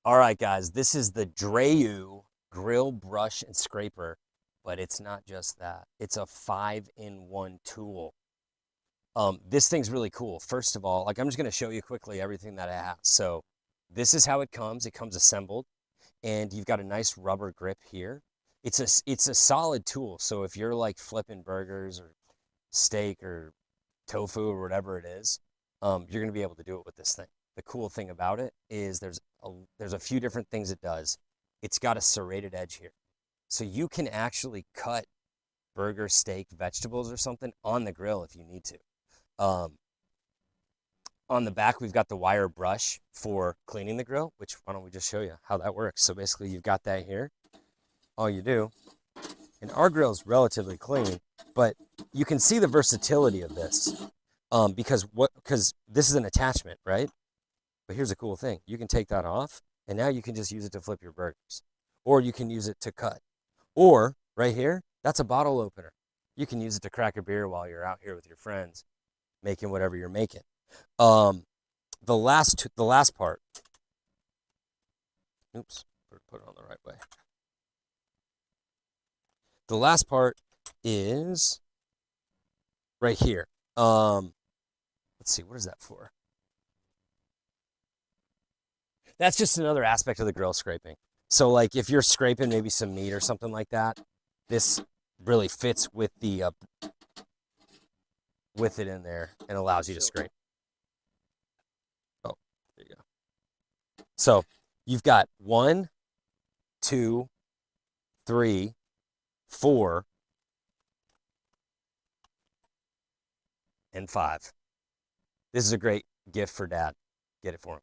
All right, guys, this is the Dreyoo grill brush and scraper, but it's not just that. It's a 5-in-1 tool. This thing's really cool. First of all, like I'm just going to show you quickly everything that it has. So this is how it comes. It comes assembled, and you've got a nice rubber grip here. It's a solid tool. So if you're like flipping burgers or steak or tofu or whatever it is, you're going to be able to do it with this thing. The cool thing about it is there's a few different things it does. It's got a serrated edge here. So you can actually cut burger, steak, vegetables or something on the grill if you need to. Um, on the back, we've got the wire brush for cleaning the grill, which why don't we just show you how that works. So basically you've got that here. All you do, and our grill is relatively clean, but you can see the versatility of this. Because this is an attachment, right? But here's a cool thing. You can take that off, and now you can just use it to flip your burgers. Or you can use it to cut. Or, right here, that's a bottle opener. You can use it to crack a beer while you're out here with your friends, making whatever you're making. The last part, oops, put it on the right way. The last part is right here. Let's see, what is that for? That's just another aspect of the grill scraping. So like if you're scraping maybe some meat or something like that, this really fits with the with it in there and allows you to scrape. Oh, there you go. So you've got 1, 2, 3, 4, and 5. This is a great gift for dad. Get it for him.